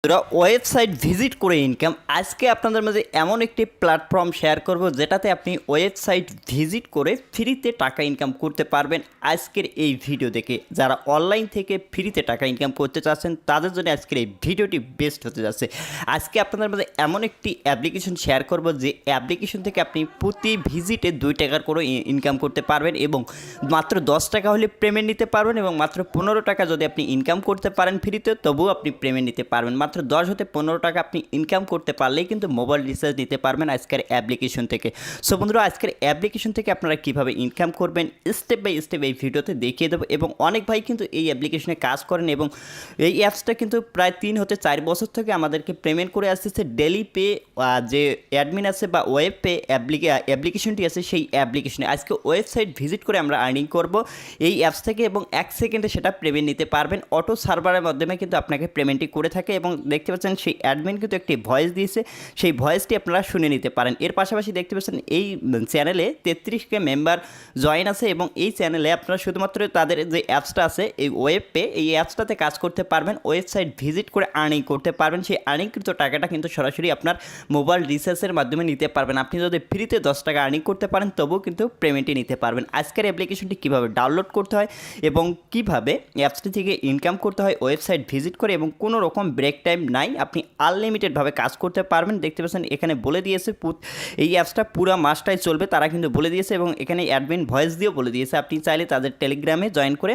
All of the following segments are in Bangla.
ওয়েবসাইট ভিজিট করে ইনকাম। আজকে আপনাদের মাঝে এমন একটি প্ল্যাটফর্ম শেয়ার করব যেটাতে আপনি ওয়েবসাইট ভিজিট করে ফ্রিতে টাকা ইনকাম করতে পারবেন। আজকের এই ভিডিও দেখে যারা অনলাইন থেকে ফ্রিতে টাকা ইনকাম করতে চাচ্ছেন তাদের জন্য আজকের এই ভিডিওটি বেস্ট হতে যাচ্ছে। আজকে আপনাদের মাঝে এমন একটি অ্যাপ্লিকেশন শেয়ার করব যে অ্যাপ্লিকেশন থেকে আপনি প্রতি ভিজিটে 2 টাকার করে ইনকাম করতে পারবেন এবং মাত্র 10 টাকা হলে পেমেন্ট নিতে পারবেন এবং মাত্র 15 টাকা যদি আপনি ইনকাম করতে পারেন ফ্রিতে তবুও আপনি পেমেন্ট নিতে পারবেন। মাত্র 10 হতে 15 টাকা আপনি ইনকাম করতে পারলেই কিন্তু মোবাইল রিচার্জ নিতে পারবেন আজকের অ্যাপ্লিকেশন থেকে। সো বন্ধুরা, আজকের অ্যাপ্লিকেশন থেকে আপনারা কীভাবে ইনকাম করবেন স্টেপ বাই স্টেপ এই ভিডিওতে দেখিয়ে দেবো। এবং অনেক ভাই কিন্তু এই অ্যাপ্লিকেশনে কাজ করেন এবং এই অ্যাপসটা কিন্তু প্রায় 3 হতে 4 বছর থেকে আমাদেরকে পেমেন্ট করে আসতেছে। ডেলি পে যে অ্যাডমিন আছে বা ওয়েব পে অ্যাপ্লিকেশনটি আছে সেই অ্যাপ্লিকেশনে আজকে ওয়েবসাইট ভিজিট করে আমরা আর্নিং করব এই অ্যাপস থেকে এবং 1 সেকেন্ডে সেটা পেমেন্ট নিতে পারবেন। অটো সার্ভারের মাধ্যমে কিন্তু আপনাকে পেমেন্টটি করে থাকে এবং দেখতে পাচ্ছেন সেই অ্যাডমিন কিন্তু একটি ভয়েস দিয়েছে, সেই ভয়েসটি আপনারা শুনে নিতে পারেন। এর পাশাপাশি দেখতে পাচ্ছেন এই চ্যানেলে 33K মেম্বার জয়েন আছে এবং এই চ্যানেলে আপনারা শুধুমাত্র তাদের যে অ্যাপসটা আছে এই ওয়েব পে এই অ্যাপসটাতে কাজ করতে পারবেন, ওয়েবসাইট ভিজিট করে আর্নিং করতে পারবেন। সেই আর্নিংকৃত টাকাটা কিন্তু সরাসরি আপনার মোবাইল রিচার্জের মাধ্যমে নিতে পারবেন। আপনি যদি ফ্রিতে 10 টাকা আর্নিং করতে পারেন তবুও কিন্তু পেমেন্টই নিতে পারবেন। আজকের অ্যাপ্লিকেশনটি কীভাবে ডাউনলোড করতে হয় এবং কীভাবে অ্যাপসটি থেকে ইনকাম করতে হয় ওয়েবসাইট ভিজিট করে এবং কোনো রকম ব্রেক টাইম নাই, আপনি আনলিমিটেডভাবে কাজ করতে পারবেন। দেখতে পাচ্ছেন এখানে বলে দিয়েছে এই অ্যাপসটা পুরো মাসটাই চলবে, তারা কিন্তু বলে দিয়েছে এবং এখানে অ্যাডমিন ভয়েস দিয়েও বলে দিয়েছে। আপনি চাইলে তাদের টেলিগ্রামে জয়েন করে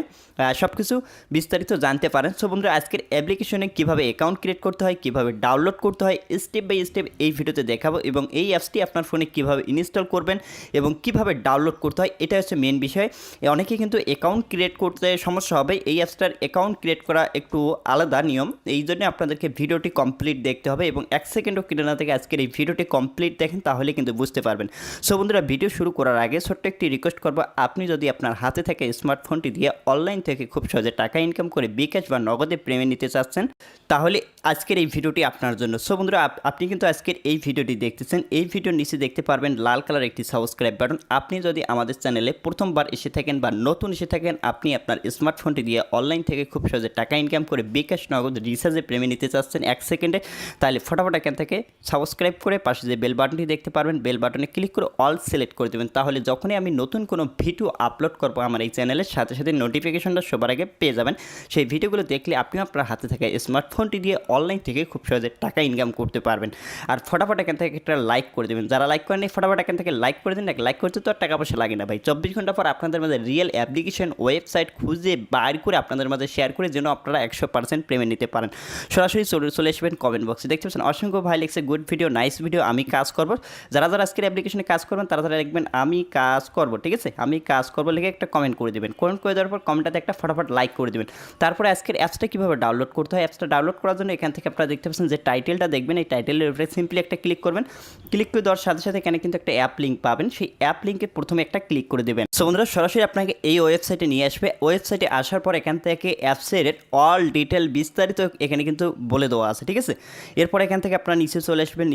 সব কিছু বিস্তারিত জানতে পারেন। সো বন্ধুরা, আজকের অ্যাপ্লিকেশনে কীভাবে অ্যাকাউন্ট ক্রিয়েট করতে হয়, কীভাবে ডাউনলোড করতে হয় স্টেপ বাই স্টেপ এই ভিডিওতে দেখাবো এবং এই অ্যাপসটি আপনার ফোনে কীভাবে ইনস্টল করবেন এবং কীভাবে ডাউনলোড করতে হয় এটা হচ্ছে মেন বিষয়। অনেকে কিন্তু অ্যাকাউন্ট ক্রিয়েট করতে সমস্যা হবে, এই অ্যাপসটার অ্যাকাউন্ট ক্রিয়েট করা একটু আলাদা নিয়ম, এই জন্য আপনাদেরকে ভিডিওটি কমপ্লিট দেখতে হবে এবং 1 সেকেন্ডও কেটে না থেকে আজকের এই ভিডিওটি কমপ্লিট দেখেন তাহলে কিন্তু বুঝতে পারবেন। সো বন্ধুরা, ভিডিও শুরু করার আগে ছোট্ট একটি রিকোয়েস্ট করবো, আপনি যদি আপনার হাতে থাকা স্মার্টফোনটি দিয়ে অনলাইন থেকে খুব সহজে টাকা ইনকাম করে বিকাশ বা নগদে পেমেন্ট নিতে চাচ্ছেন তাহলে আজকের এই ভিডিওটি আপনার জন্য। সো বন্ধুরা, আপনি কিন্তু আজকের এই ভিডিওটি দেখতেছেন, এই ভিডিওর নিচে দেখতে পারবেন লাল কালার একটি সাবস্ক্রাইব বাটন। আপনি যদি আমাদের চ্যানেলে প্রথমবার এসে থাকেন বা নতুন এসে থাকেন, আপনি আপনার স্মার্টফোনটি দিয়ে অনলাইন থেকে খুব সহজে টাকা ইনকাম করে বিকাশ নগদ রিচার্জে পেমেন্ট নিতে চাচ্ছেন 1 সেকেন্ডে, তাহলে ফটাফট এখান থেকে সাবস্ক্রাইব করে পাশে যে বেল বাটনটি দেখতে পারবেন বেল বাটনে ক্লিক করে অল সিলেক্ট করে দেবেন। তাহলে যখনই আমি নতুন কোনো ভিডিও আপলোড করবো আমার এই চ্যানেলের সাথে সাথে নোটিফিকেশনটা সবার আগে পেয়ে যাবেন। সেই ভিডিওগুলো দেখলে আপনিও আপনার হাতে থাকা স্মার্টফোনটি দিয়ে অনলাইন থেকে খুব সহজে টাকা ইনকাম করতে পারবেন। আর ফটাফট এখান থেকে একটা লাইক করে দেবেন, যারা লাইক করেন ফটাফট এখান থেকে লাইক করে দিন। লাইক করতে তো আর টাকা পয়সা লাগে না ভাই, 24 ঘন্টা পর আপনাদের মাঝে রিয়েল অ্যাপ্লিকেশন ওয়েবসাইট খুঁজে বাইর করে আপনাদের মাঝে শেয়ার করে যেন আপনারা 100% পেমেন্ট নিতে পারেন। সরাসরি চলে আসবেন কমেন্ট বক্সে, দেখতে পাচ্ছেন অসংখ্য ভাই লিখছে গুড ভিডিও, নাইস ভিডিও, আমি কাজ করব। যারা যারা আজকের অ্যাপ্লিকেশনে কাজ করবেন তারা লিখবেন আমি কাজ করব, ঠিক আছে, আমি কাজ করব লিখে একটা কমেন্ট করে দেবেন। কমেন্ট করে দেওয়ার পর কমেন্টটাতে একটা ফটাফট লাইক করে দেবেন। তারপরে আজকের অ্যাপসটা কীভাবে ডাউনলোড করতে হয়, অ্যাপসটা ডাউনলোড করার জন্য এখান থেকে আপনারা দেখতে পাচ্ছেন যে টাইটেলটা দেখবেন, এই টাইটেলের উপরে সিম্পলি একটা ক্লিক করবেন। ক্লিক করে দেওয়ার সাথে সাথে এখানে কিন্তু একটা অ্যাপ লিঙ্ক পাবেন, সেই অ্যাপ লিঙ্কে প্রথমে একটা ক্লিক করে দেবেন। সো বন্ধুরা, সরাসরি আপনাকে এই ওয়েবসাইটে নিয়ে আসবে। ওয়েবসাইটে আসার পর এখান থেকে অ্যাপসের অল ডিটেল বিস্তারিত এখানে কিন্তু বলে দেওয়া আছে, ঠিক আছে। এরপর এখান থেকে আপনারা নিচে চলে আসবেন,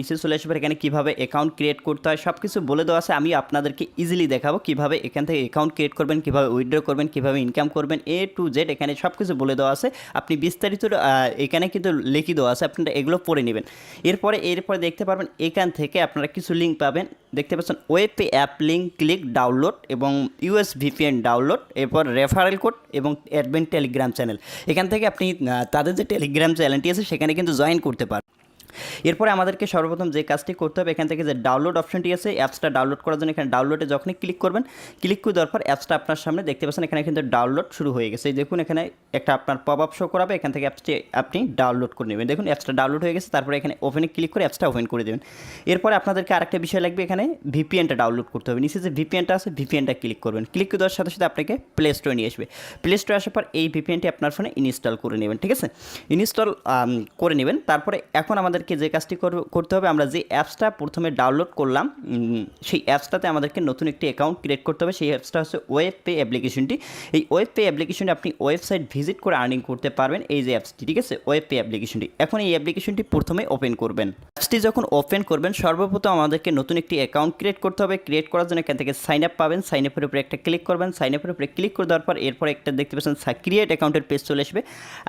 এখানে কীভাবে অ্যাকাউন্ট ক্রিয়েট করতে হয় সব কিছু বলে দেওয়া আছে। আমি আপনাদেরকে ইজিলি দেখাবো কীভাবে এখান থেকে অ্যাকাউন্ট ক্রিয়েট করবেন, কীভাবে উইথড্র করবেন, কীভাবে ইনকাম করবেন, A to Z এখানে সব কিছু বলে দেওয়া আছে। আপনি বিস্তারিত এখানে কিন্তু লিখে দেওয়া আছে, আপনারা এগুলো পড়ে নেবেন। এরপরে দেখতে পারবেন এখান থেকে আপনারা কিছু লিঙ্ক পাবেন, দেখতে পাচ্ছেন web pay app link click download এবং US VPN ডাউনলোড, এরপর রেফারেল কোড এবং অ্যাডমিন টেলিগ্রাম চ্যানেল। এখান থেকে আপনি তাদের যে টেলিগ্রাম চ্যানেলটি আছে সেখানে কিন্তু জয়েন করতে পারেন। এরপরে আমাদেরকে সর্বপ্রথম যে কাজটি করতে হবে এখান থেকে যে ডাউনলোড অপশনটি আছে অ্যাপসটা ডাউনলোড করার জন্য এখানে ডাউনলোডে যখনই ক্লিক করবেন, ক্লিক করে দেওয়ার পর অ্যাপসটা আপনার সামনে দেখতে পাচ্ছেন এখানে কিন্তু ডাউনলোড শুরু হয়ে গেছে। দেখুন এখানে একটা আপনার পপ আপ শো করাবে, এখান থেকে অ্যাপসটি আপনি ডাউনলোড করে নেবেন। দেখুন অ্যাপসটা ডাউনলোড হয়ে গেছে, তারপরে এখানে ওপেনে ক্লিক করে অ্যাপসটা ওপেন করে দেবেন। এরপরে আপনাদেরকে আরেকটা বিষয় লাগবে, এখানে ভিপিএনটা ডাউনলোড করতে হবে। নিচে যে ভিপিএনটা আছে ভিপিএনটা ক্লিক করবেন, ক্লিক করে দেওয়ার সাথে সাথে আপনাকে প্লে স্টোরে নিয়ে আসবে। প্লে স্টোরে আসার পর এই ভিপিএনটি আপনার ফোনে ইনস্টল করে নেবেন, ঠিক আছে, ইনস্টল করে নেবেন। তারপরে এখন আমাদেরকে আমাদেরকে যে কাজটি করতে হবে, আমরা যে অ্যাপসটা প্রথমে ডাউনলোড করলাম সেই অ্যাপসটাতে আমাদেরকে নতুন একটি অ্যাকাউন্ট ক্রিয়েট করতে হবে। সেই অ্যাপসটা হচ্ছে ওয়েব পে অ্যাপ্লিকেশনটি। এই ওয়েব পে অ্যাপ্লিকেশনটি আপনি ওয়েবসাইট ভিজিট করে আর্নিং করতে পারবেন, এই যে অ্যাপসটি, ঠিক আছে, ওয়েব পে অ্যাপ্লিকেশনটি। এখন এই অ্যাপ্লিকেশনটি প্রথমে ওপেন করবেন। অ্যাপসটি যখন ওপেন করবেন সর্বপ্রথম আমাদেরকে নতুন একটি অ্যাকাউন্ট ক্রিয়েট করতে হবে। ক্রিয়েট করার জন্য এখান থেকে সাইন আপ পাবেন, সাইন আপের উপরে একটা ক্লিক করবেন। সাইন আপের উপরে ক্লিক করে দেওয়ার পর এরপর একটা দেখতে পাচ্ছেন ক্রিয়েট অ্যাকাউন্টের পেজ চলে আসবে।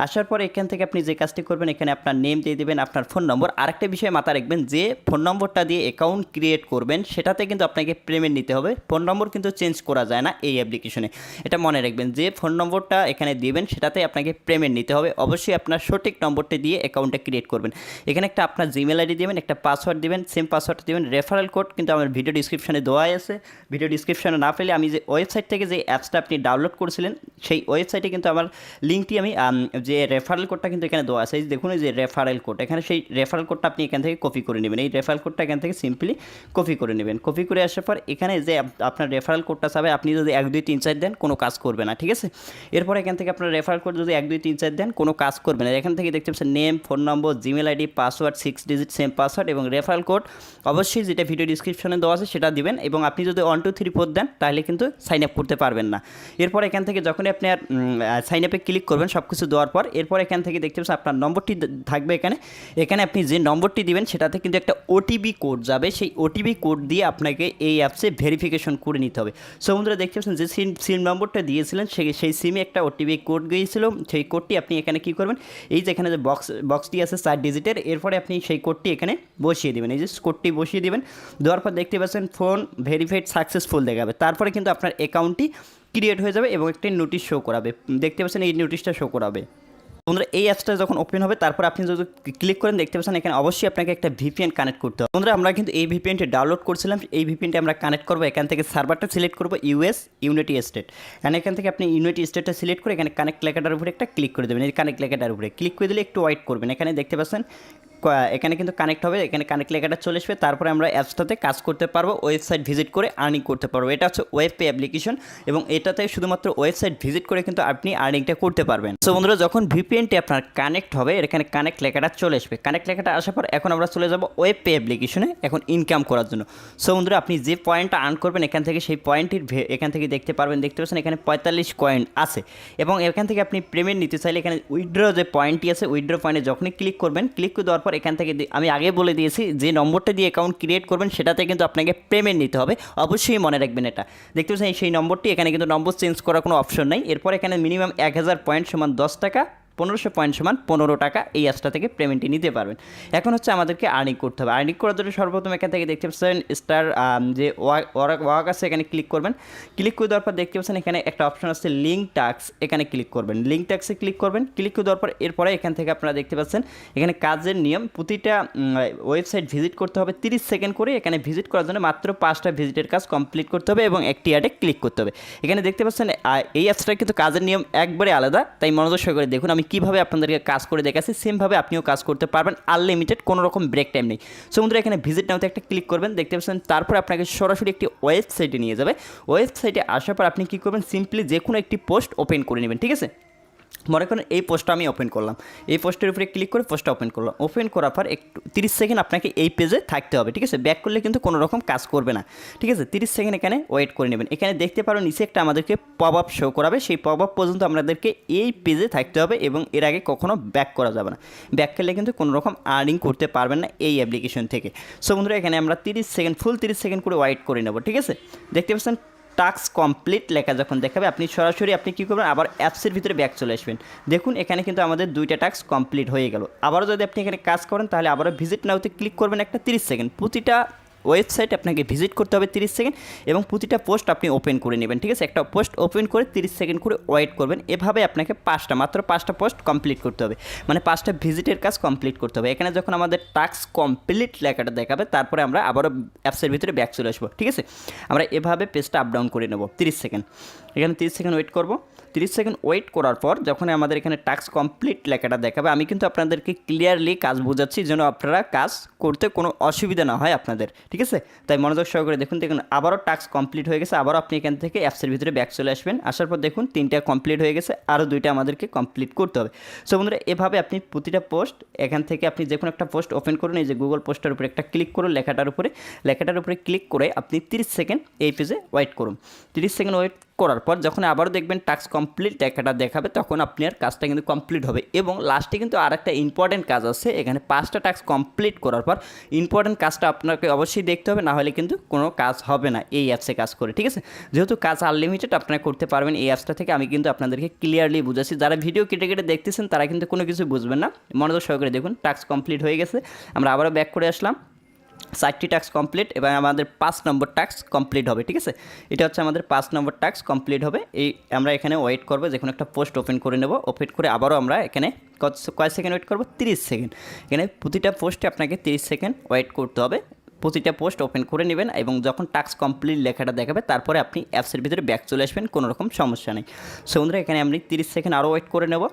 আসার পর এখান থেকে আপনি যে কাজটি করবেন, এখানে আপনার নেম দিয়ে দেবেন, আপনার ফোন নম্বর। আরেকটা বিষয় মাথায় রাখবেন, যে ফোন নম্বরটা দিয়ে অ্যাকাউন্ট ক্রিয়েট করবেন সেটাতে কিন্তু আপনাকে পেমেন্ট নিতে হবে। ফোন নম্বর কিন্তু চেঞ্জ করা যায় না এই অ্যাপ্লিকেশনে, এটা মনে রাখবেন। যে ফোন নম্বরটা এখানে দিবেন সেটাতে আপনাকে পেমেন্ট নিতে হবে। অবশ্যই আপনার সঠিক নম্বরটি দিয়ে অ্যাকাউন্টটা ক্রিয়েট করবেন। এখানে একটা আপনার জিমেল আইডি দেবেন, একটা পাসওয়ার্ড দেবেন, সেম পাসওয়ার্ড দেবেন। রেফারেল কোড কিন্তু আমার ভিডিও ডিসক্রিপশনে দেওয়াই আছে। ভিডিও ডিসক্রিপশনে না পেলে আমি যে ওয়েবসাইট থেকে যে অ্যাপসটা আপনি ডাউনলোড করেছিলেন সেই ওয়েবসাইটে কিন্তু আমার লিঙ্কটি আমি যে রেফারেল কোডটা কিন্তু এখানে দেওয়া আছে, দেখুন এই যে রেফারেল কোড, এখানে সেই রেফারেল কোডটা আপনি এখান থেকে কপি করে নেবেন। এই রেফারেল কোডটা এখান থেকে সিম্পলি কপি করে নেবেন। কপি করে আসার পর এখানে যে আপনার রেফারেল কোডটা চাবে, আপনি যদি 1 2 3 4 দেন কোনো কাজ করবে না, ঠিক আছে। এরপর এখান থেকে আপনার রেফারেল কোড যদি 1 2 3 4 দেন কোনো কাজ করবে না। এখান থেকে দেখতে পাচ্ছেন নেম, ফোন নম্বর, Gmail ID, password 6 digit same password এবং রেফারেল কোড অবশ্যই যেটা ভিডিও ডিসক্রিপশনে দেওয়া আছে সেটা দিবেন। এবং আপনি যদি 1 2 3 4 দেন তাহলে কিন্তু সাইন আপ করতে পারবেন না। এরপর এখান থেকে যখনই আপনি আর সাইন আপে ক্লিক করবেন সব কিছু দেওয়ার পর এরপর এখান থেকে দেখতে পাচ্ছেন আপনার নম্বরটি থাকবে এখানে আপনি যে নম্বরটি দিবেন সেটাতে কিন্তু একটা ওটিপি কোড যাবে। সেই ওটিপি কোড দিয়ে আপনাকে এই অ্যাপসে ভেরিফিকেশন করে নিতে হবে। সো বন্ধুরা দেখতে পাচ্ছেন যে সিম নম্বরটা দিয়েছিলেন সেই সিমে একটা ওটিপি কোড গিয়েছিল। সেই কোডটি আপনি এখানে কী করবেন, এই যে এখানে যে বক্সটি আছে 4 ডিজিটের, এরপরে আপনি সেই কোডটি এখানে বসিয়ে দেবেন। এই যে কোডটি বসিয়ে দেবেন, দেওয়ার পর দেখতে পাচ্ছেন ফোন ভেরিফাইড সাকসেসফুল দেখাবে। তারপরে কিন্তু আপনার অ্যাকাউন্টটি ক্রিয়েট হয়ে যাবে এবং একটি নোটিশ শো করাবে। দেখতে পাচ্ছেন এই নোটিশটা শো করাবে। বন্ধুরা এই অ্যাপসটা যখন ওপেন হবে তারপর আপনি যদি ক্লিক করেন দেখতে পাচ্ছেন এখানে অবশ্যই আপনাকে একটা ভিপিএন কানেক্ট করতে হবে। বন্ধুরা আমরা কিন্তু এই ভিপিএনটি ডাউনলোড করছিলাম, এই ভিপিএনটি আমরা কানেক্ট করবো। এখান থেকে সার্ভারটা সিলেক্ট করবো ইউনাইটেড স্টেট, এখান থেকে আপনি ইউনাইটেড স্টেটটা সিলেক্ট করে এখানে কানেক্ট লেখাটার উপরে একটা ক্লিক করে দেবেন। এই কানেক্ট লেখাটার উপরে ক্লিক করে দিলে একটু ওয়েট করবেন। এখানে দেখতে পাচ্ছেন এখানে কিন্তু কানেক্ট হবে, এখানে কানেক্ট লেখাটা চলে আসবে। তারপরে আমরা অ্যাপসটাতে কাজ করতে পারবো, ওয়েবসাইট ভিজিট করে আর্নিং করতে পারবো। এটা হচ্ছে ওয়েব পে অ্যাপ্লিকেশন এবং এটাতে শুধুমাত্র ওয়েবসাইট ভিজিট করে কিন্তু আপনি আর্নিংটা করতে পারবেন। সো বন্ধুরা যখন ভিপিএনটি আপনার কানেক্ট হবে এখানে কানেক্ট লেখাটা চলে আসবে। কানেক্ট লেখাটা আসার পর এখন আমরা চলে যাব ওয়েব পে অ্যাপ্লিকেশনে এখন ইনকাম করার জন্য। সো বন্ধুরা আপনি যে পয়েন্টটা আর্ন করবেন এখান থেকে সেই পয়েন্টটির এখান থেকে দেখতে পারবেন, দেখতে পাচ্ছেন এখানে 45 কয়েন আছে এবং এখান থেকে আপনি পেমেন্ট নিতে চাইলে এখানে উইথড্র যে পয়েন্টটি আছে উইথড্র পয়েন্টে যখনই ক্লিক করবেন, ক্লিক করে দেওয়ার পর এখান থেকে আমি আগে বলে দিয়েছি যে নম্বরটা দিয়ে অ্যাকাউন্ট ক্রিয়েট করবেন সেটাতে কিন্তু আপনাকে পেমেন্ট নিতে হবে। অবশ্যই মনে রাখবেন এটা। দেখতে পাচ্ছেন সেই নম্বরটি, এখানে কিন্তু নম্বর চেঞ্জ করার কোনো অপশন নাই। এরপর এখানে মিনিমাম 1000 পয়েন্ট সমান 10 টাকা, 1500 পয়েন্ট সমান 15 টাকা এই অ্যাপসটা থেকে পেমেন্টটি নিতে পারবেন। এখন হচ্ছে আমাদেরকে আর্নিং করতে হবে। আর্নিং করার জন্য সর্বপ্রথম এখান থেকে দেখতে পাচ্ছেন স্টার যে ওয়ার্ক আছে এখানে ক্লিক করবেন। ক্লিক করে দেওয়ার পর দেখতে পাচ্ছেন এখানে একটা অপশন আছে লিঙ্ক টাস্ক, এখানে ক্লিক করবেন। লিঙ্ক টাস্কে ক্লিক করবেন। ক্লিক করে দেওয়ার পর এরপরে এখান থেকে আপনারা দেখতে পাচ্ছেন এখানে কাজের নিয়ম, প্রতিটা ওয়েবসাইট ভিজিট করতে হবে 30 সেকেন্ড করে। এখানে ভিজিট করার জন্য মাত্র 5টা ভিজিটের কাজ কমপ্লিট করতে হবে এবং একটি অ্যাডে ক্লিক করতে হবে। এখানে দেখতে পাচ্ছেন এই অ্যাপসটা কিন্তু কাজের নিয়ম একবারে আলাদা, তাই মনোযোগ সহকারে দেখুন। আমি কীভাবে আপনাদেরকে কাজ করে দেখাচ্ছি সেমভাবে আপনিও কাজ করতে পারবেন, আনলিমিটেড, কোনো রকম ব্রেক টাইম নেই। সো বন্ধুরা এখানে ভিজিট নাওতে একটা ক্লিক করবেন, দেখতে পাচ্ছেন তারপর আপনাকে সরাসরি একটি ওয়েবসাইটে নিয়ে যাবে। ওয়েবসাইটে আসার পর আপনি কী করবেন, সিম্পলি যে কোনো একটি পোস্ট ওপেন করে নেবেন, ঠিক আছে। মনে করেন এই পোস্টটা আমি ওপেন করলাম, এই পোস্টের উপরে ক্লিক করে পোস্টটা ওপেন করলাম। ওপেন করার পর একটু 30 সেকেন্ড আপনাকে এই পেজে থাকতে হবে, ঠিক আছে। ব্যাক করলে কিন্তু কোনো রকম কাজ করবে না, ঠিক আছে। 30 সেকেন্ড এখানে ওয়েট করে নেবেন। এখানে দেখতে পারো নিচে একটা আমাদেরকে পপ আপ শো করাবে, সেই পপ আপ পর্যন্ত আমাদেরকে এই পেজে থাকতে হবে এবং এর আগে কখনো ব্যাক করা যাবে না। ব্যাক করলে কিন্তু কোনো রকম আর্নিং করতে পারবেন না এই অ্যাপ্লিকেশন থেকে। সো বন্ধুরা এখানে আমরা 30 সেকেন্ড ফুল 30 সেকেন্ড করে ওয়েট করে নেব, ঠিক আছে। দেখতে পাচ্ছেন টাস্ক কমপ্লিট লেখা যখন দেখাবে আপনি সরাসরি আপনি কী করবেন, আবার অ্যাপসের ভিতরে ব্যাক চলে আসবেন। দেখুন এখানে কিন্তু আমাদের 2টা টাস্ক কমপ্লিট হয়ে গেল। আবারও যদি আপনি এখানে কাজ করেন তাহলে আবারও ভিজিট নাওতে ক্লিক করবেন একটা 30 সেকেন্ড। প্রতিটা ওয়েবসাইট আপনাকে ভিজিট করতে হবে 30 সেকেন্ড এবং প্রতিটা পোস্ট আপনি ওপেন করে নেবেন, ঠিক আছে। একটা পোস্ট ওপেন করে 30 সেকেন্ড করে ওয়েট করবেন। এভাবে আপনাকে মাত্র 5টা পোস্ট কমপ্লিট করতে হবে, মানে 5টা ভিজিটের কাজ কমপ্লিট করতে হবে। এখানে যখন আমাদের টাস্ক কমপ্লিট লেখাটা দেখাবে তারপরে আমরা আবারও অ্যাপসের ভিতরে ব্যাক চলে আসবো, ঠিক আছে। আমরা এভাবে পেজটা আপ ডাউন করে নেব 30 সেকেন্ড। এখানে 30 সেকেন্ড ওয়েট করব। 30 সেকেন্ড ওয়েট করার পর যখন আমাদের এখানে টাস্ক কমপ্লিট লেখাটা দেখাবে, আমি কিন্তু আপনাদেরকে ক্লিয়ারলি কাজ বোঝাচ্ছি যেন আপনারা কাজ করতে কোনো অসুবিধা না হয় আপনাদের, ঠিক আছে? তাই মনোযোগ সহকারে দেখুন আবারও টাস্ক কমপ্লিট হয়ে গেছে। আবারও আপনি এখান থেকে অ্যাপসের ভিতরে ব্যাক চলে আসবেন। আসার পর দেখুন 3টা কমপ্লিট হয়ে গেছে, আরও 2টা আমাদেরকে কমপ্লিট করতে হবে। সো বন্ধুরা, এভাবে আপনি প্রতিটা পোস্ট এখান থেকে আপনি যে কোনো একটা পোস্ট ওপেন করুন, এই যে গুগল পোস্টার উপরে একটা ক্লিক করুন, লেখাটার উপরে ক্লিক করে আপনি 30 সেকেন্ড এই পেজে ওয়েট করুন। 30 সেকেন্ড ওয়েট করার পর যখন আবারও দেখবেন টাস্ক কমপ্লিট লেখাটা দেখাবে, তখন আপনার কাজটা কিন্তু কমপ্লিট হবে। এবং লাস্টে কিন্তু আর একটা ইম্পর্টেন্ট কাজ আছে, এখানে 5টা টাস্ক কমপ্লিট করার পর ইম্পর্টেন্ট কাজটা আপনাকে অবশ্যই দেখতে হবে, না হলে কিন্তু কোনো কাজ হবে না এই অ্যাপসে কাজ করে, ঠিক আছে? যেহেতু কাজ আনলিমিটেড আপনারা করতে পারবেন এই অ্যাপসটা থেকে, আমি কিন্তু আপনাদেরকে ক্লিয়ারলি বুঝাচ্ছি। যারা ভিডিও কেটে কেটে দেখতেছেন তারা কিন্তু কোনো কিছু বুঝবেন না, মনোযোগ সহকারে দেখুন। টাস্ক কমপ্লিট হয়ে গেছে, আমরা আবারও ব্যাক করে আসলাম। 4টি টাস্ক কমপ্লিট এবং আমাদের 5 নম্বর টাস্ক কমপ্লিট হবে, ঠিক আছে? এটা হচ্ছে আমাদের 5 নম্বর টাস্ক কমপ্লিট হবে। এই আমরা এখানে ওয়েট করবো, যে কোনো একটা পোস্ট ওপেন করে নেব। ওপেন করে আবারও আমরা এখানে কয় সেকেন্ড ওয়েট করবো? 30 সেকেন্ড। এখানে প্রতিটা পোস্টে আপনাকে 30 সেকেন্ড ওয়েট করতে হবে। প্রতিটা পোস্ট ওপেন করে নেবেন এবং যখন টাস্ক কমপ্লিট লেখাটা দেখাবে তারপরে আপনি অ্যাপসের ভিতরে ব্যাক চলে আসবেন, কোনো রকম সমস্যা নেই। সো বন্ধুরা, এখানে আমি 30 সেকেন্ড আরও ওয়েট করে নেব,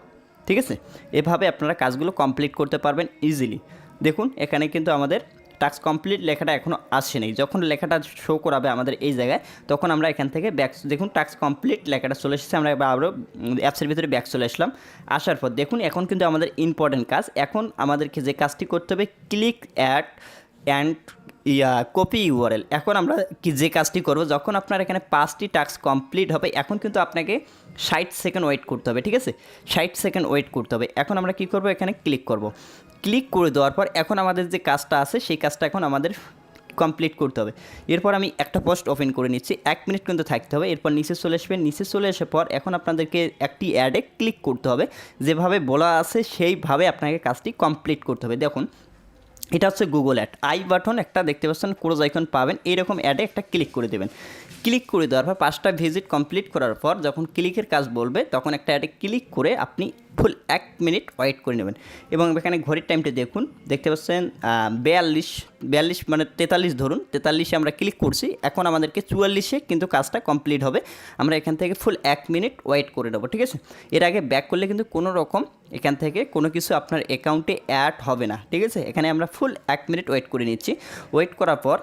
ঠিক আছে? এভাবে আপনারা কাজগুলো কমপ্লিট করতে পারবেন ইজিলি। দেখুন এখানে কিন্তু আমাদের টাস্ক কমপ্লিট লেখাটা এখনও আসেনি। যখন লেখাটা শো করাবে আমাদের এই জায়গায়, তখন আমরা এখান থেকে ব্যাক, দেখুন টাস্ক কমপ্লিট লেখাটা চলে এসেছে। আমরা আবারও অ্যাপসের ভিতরে ব্যাক চলে আসলাম। আসার পর দেখুন এখন কিন্তু আমাদের ইম্পর্টেন্ট কাজ, এখন আমাদেরকে যে কাজটি করতে হবে, ক্লিক অ্যান্ড কপি ইউআরএল। এখন আমরা যে কাজটি করব, যখন আপনার এখানে 5টি টাস্ক কমপ্লিট হবে, এখন কিন্তু আপনাকে 60 সেকেন্ড ওয়েট করতে হবে, ঠিক আছে? 60 সেকেন্ড ওয়েট করতে হবে। এখন আমরা কি করব, এখানে ক্লিক করব। ক্লিক করে দেওয়ার পর এখন আমাদের যে কাজটা আছে সেই কাজটা এখন আমাদের কমপ্লিট করতে হবে। এরপর আমি একটা পোস্ট ওপেন করে নিচ্ছি, 1 মিনিট কিন্তু থাকতে হবে। এরপর নিচে চলে আসবেন। নিচে চলে আসার পর এখন আপনাদেরকে একটি অ্যাডে ক্লিক করতে হবে, যেভাবে বলা আছে সেইভাবে আপনাকে কাজটি কমপ্লিট করতে হবে। দেখুন এটা হচ্ছে গুগল অ্যাড, আই বাটন একটা দেখতে পাচ্ছেন, ক্রোজ আইকন পাবেন, এইরকম অ্যাডে একটা ক্লিক করে দেবেন। ক্লিক করে দেওয়ার পর 5টা ভিজিট কমপ্লিট করার পর যখন ক্লিকের কাজ বলবে, তখন একটা অ্যাডে ক্লিক করে আপনি ফুল 1 মিনিট ওয়েট করে নেবেন। এবং এখানে ঘড়ির টাইমটা দেখুন, দেখতে পাচ্ছেন 42 মানে 43 ধরুন, 43-এ আমরা ক্লিক করছি। এখন আমাদেরকে 44-এ কিন্তু কাজটা কমপ্লিট হবে। আমরা এখান থেকে ফুল 1 মিনিট ওয়েট করে নেবো, ঠিক আছে? এর আগে ব্যাক করলে কিন্তু কোনো রকম এখান থেকে কোনো কিছু আপনার অ্যাকাউন্টে অ্যাড হবে না, ঠিক আছে? এখানে আমরা ফুল 1 মিনিট ওয়েট করে নিচ্ছি। ওয়েট করার পর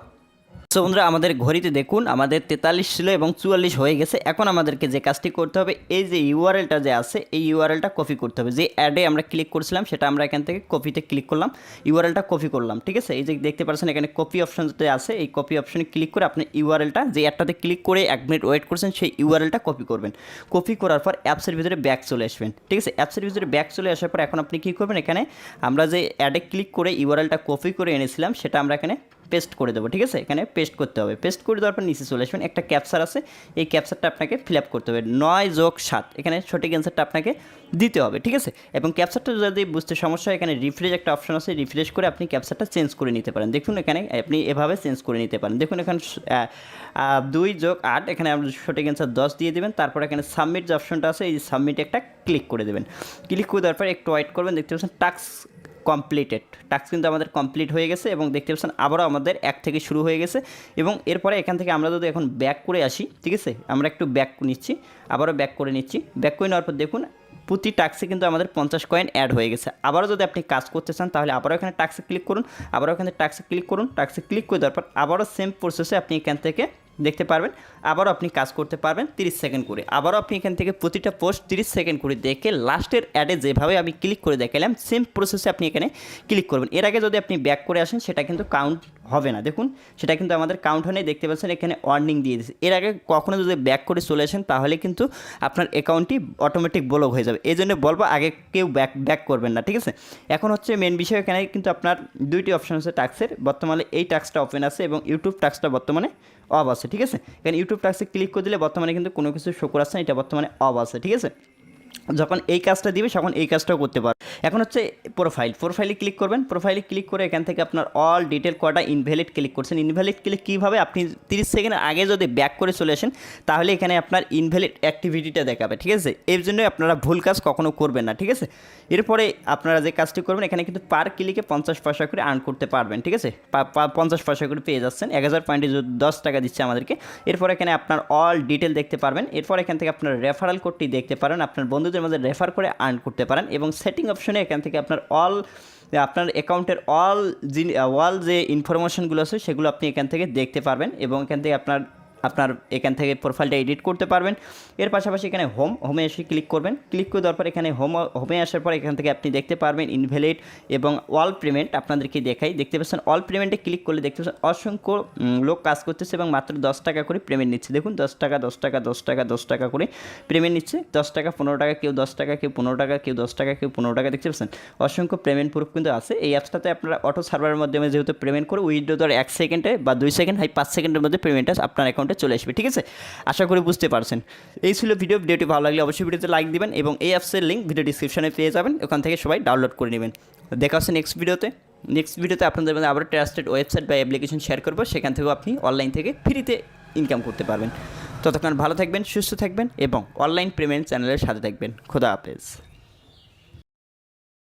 সো বন্ধুরা, আমাদের ঘড়িতে দেখুন আমাদের 43 ছিল এবং 44 হয়ে গেছে। এখন আমাদেরকে যে কাজটি করতে হবে, এই যে ইউআরএলটা যে আছে, এই ইউআরএলটা কপি করতে হবে। যে অ্যাডে আমরা ক্লিক করছিলাম সেটা আমরা এখান থেকে কপিতে ক্লিক করলাম, ইউআরএলটা কপি করলাম, ঠিক আছে? এই যে দেখতে পাচ্ছেন এখানে কপি অপশন যেটা আছে, এই কপি অপশনে ক্লিক করে আপনি ইউআরএলটা, যে অ্যাডটাতে ক্লিক করে 1 মিনিট ওয়েট করছেন, সেই ইউআরএলটা কপি করবেন। কপি করার পর অ্যাপসের ভিতরে ব্যাক চলে আসবেন, ঠিক আছে? অ্যাপসের ভিতরে ব্যাক চলে আসার পর এখন আপনি কী করবেন, এখানে আমরা যে অ্যাডে ক্লিক করে ইউআরএলটা কপি করে এনেছিলাম সেটা আমরা এখানে পেস্ট করে দেবো, ঠিক আছে? এখানে পেস্ট করতে হবে। পেস্ট করে দেওয়ার পর নিচে চলে আসবেন, একটা ক্যাপচার আছে, এই ক্যাপচারটা আপনাকে ফিল আপ করতে হবে। 9+7 এখানে সঠিক অ্যান্সারটা আপনাকে দিতে হবে, ঠিক আছে? এবং ক্যাপচারটা যদি বুঝতে সমস্যা হয়, এখানে রিফ্রেশ একটা অপশন আছে, রিফ্রেশ করে আপনি ক্যাপচারটা চেঞ্জ করে নিতে পারেন। দেখুন এখানে আপনি এভাবে চেঞ্জ করে নিতে পারেন। দেখুন এখানে 2+8, এখানে আপনি সঠিক অ্যান্সার 10 দিয়ে দেবেন। তারপর এখানে সাবমিট যে অপশনটা আছে, এই সাবমিটে একটা ক্লিক করে দেবেন। ক্লিক করে দেওয়ার পর একটু ওয়েট করবেন। দেখতে পাচ্ছেন টাস্ক কমপ্লিটেড, টাস্ক কিন্তু আমাদের কমপ্লিট হয়ে গেছে এবং দেখতে পাচ্ছেন আবারও আমাদের 1 থেকে শুরু হয়ে গেছে। এবং এরপরে এখান থেকে আমরা যদি এখন ব্যাক করে আসি, ঠিক আছে? আমরা একটু ব্যাক নিচ্ছি, আবারও ব্যাক করে নিচ্ছি। ব্যাক করে নেওয়ার পর দেখুন প্রতি টাস্কে কিন্তু আমাদের 50 কয়েন অ্যাড হয়ে গেছে। আবারও যদি আপনি কাজ করতে চান তাহলে আবারও এখানে টাস্কে ক্লিক করুন, আবারও এখানে টাস্কে ক্লিক করুন। টাস্কে ক্লিক করে দেওয়ার পর আবারও সেম প্রসেসে আপনি এখান থেকে দেখতে পারবেন আবারও আপনি কাজ করতে পারবেন 30 সেকেন্ড করে। আবারও আপনি এখান থেকে প্রতিটা পোস্ট 30 সেকেন্ড করে দেখে লাস্টের অ্যাডে যেভাবে আমি ক্লিক করে দেখালাম সেম প্রসেসে আপনি এখানে ক্লিক করবেন। এর আগে যদি আপনি ব্যাক করে আসেন সেটা কিন্তু কাউন্ট হবে না। দেখুন সেটা কিন্তু আমাদের কাউন্ট হয় না, দেখতে পাচ্ছেন এখানে ওয়ার্নিং দিয়ে দিয়েছে। এর আগে কখনো যদি ব্যাক করে চলে আসেন তাহলে কিন্তু আপনার অ্যাকাউন্টটি অটোমেটিক ব্লক হয়ে যাবে। এই জন্য বলবো আগে কেউ ব্যাক করবেন না, ঠিক আছে? এখন হচ্ছে মেন বিষয়, এখানে কিন্তু আপনার দুইটি অপশন আছে টাস্কের। বর্তমানে এই টাস্কটা ওপেন আছে এবং ইউটিউব টাস্কটা বর্তমানে অফ আছে, ঠিক আছে? এখানে ইউটিউব টাস্কে ক্লিক করে দিলে বর্তমানে কিন্তু কোনো কিছু শো করাচ্ছে না, এটা বর্তমানে অফ আছে, ঠিক আছে? যখন এই কাজটা দিবে তখন এই কাজটাও করতে পারো। এখন হচ্ছে প্রোফাইলে ক্লিক করবেন। প্রোফাইলে ক্লিক করে এখান থেকে আপনার অল ডিটেল কটা ইনভ্যালিড ক্লিক করছেন। ইনভ্যালিড ক্লিক কীভাবে, আপনি 30 সেকেন্ড আগে যদি ব্যাক করে চলে আসেন তাহলে এখানে আপনার ইনভ্যালিড অ্যাক্টিভিটিটা দেখাবে, ঠিক আছে। এর জন্যই আপনারা ভুল কাজ কখনো করবেন না, ঠিক আছে। এরপরে আপনারা যে কাজটি করবেন এখানে কিন্তু পার ক্লিকে 50 পয়সা করে আর্ন করতে পারবেন, ঠিক আছে। 50 পয়সা করে পেয়ে যাচ্ছেন। 1000 পয়েন্টে 10 টাকা দিচ্ছে আমাদেরকে। এরপর এখানে আপনার অল ডিটেল দেখতে পারবেন। এরপর এখান থেকে আপনার রেফারেল কোডটি দেখতে পারেন, আপনার বন্ধুদের মাঝে রেফার করে আর্ন করতে পারেন। এবং সেটিং অপশনে এখান থেকে আপনার আপনার অ্যাকাউন্টের অল যে ইনফরমেশনগুলো আছে সেগুলো আপনি এখান থেকে দেখতে পারবেন এবং এখান থেকে আপনার এখান থেকে প্রোফাইলটা এডিট করতে পারবেন। এর পাশাপাশি এখানে হোমে এসে ক্লিক করবেন। ক্লিক করে দেওয়ার পর এখানে হোমে আসার পর এখান থেকে আপনি দেখতে পারবেন ইনভ্যালিড এবং অল পেমেন্ট আপনাদেরকে দেখতে পাচ্ছেন। অল পেমেন্টে ক্লিক করলে দেখতে পাচ্ছেন অসংখ্য লোক কাজ করতেছে এবং মাত্র 10 টাকা করে পেমেন্ট নিচ্ছে। দেখুন 10 টাকা 10 টাকা 10 টাকা 10 টাকা করে পেমেন্ট নিচ্ছে। 10 টাকা 15 টাকা, কেউ 10 টাকা, কেউ 15 টাকা, কেউ 10 টাকা, কেউ 15 টাকা, দেখতে পাচ্ছেন অসংখ্য পেমেন্ট প্রুফ কিন্তু আছে। এই অ্যাপসটাতে আপনারা অটো সার্ভারের মাধ্যমে যেহেতু পেমেন্ট করে উইথড্র দেওয়ার 1 সেকেন্ডে বা 2 সেকেন্ড 5 সেকেন্ডের মধ্যে পেমেন্টটা আপনার অ্যাকাউন্টে চলে আসবে, ঠিক আছে। আশা করি বুঝতে পারছেন। এই ছিল ভিডিওটি ভালো লাগলে অবশ্যই ভিডিওতে লাইক দিবেন এবং এই অ্যাপসের লিঙ্ক ভিডিও ডিসক্রিপশনে পেয়ে যাবেন, ওখান থেকে সবাই ডাউনলোড করে নেবেন। দেখা হচ্ছে নেক্সট ভিডিওতে আপনাদের মধ্যে আবার ট্রাস্টেড ওয়েবসাইট বা অ্যাপ্লিকেশন শেয়ার করবো, সেখান থেকেও আপনি অনলাইন থেকে ফ্রিতে ইনকাম করতে পারবেন। ততক্ষণ ভালো থাকবেন, সুস্থ থাকবেন এবং অনলাইন পেমেন্ট চ্যানেলের সাথে থাকবেন। খোদা হাফেজ।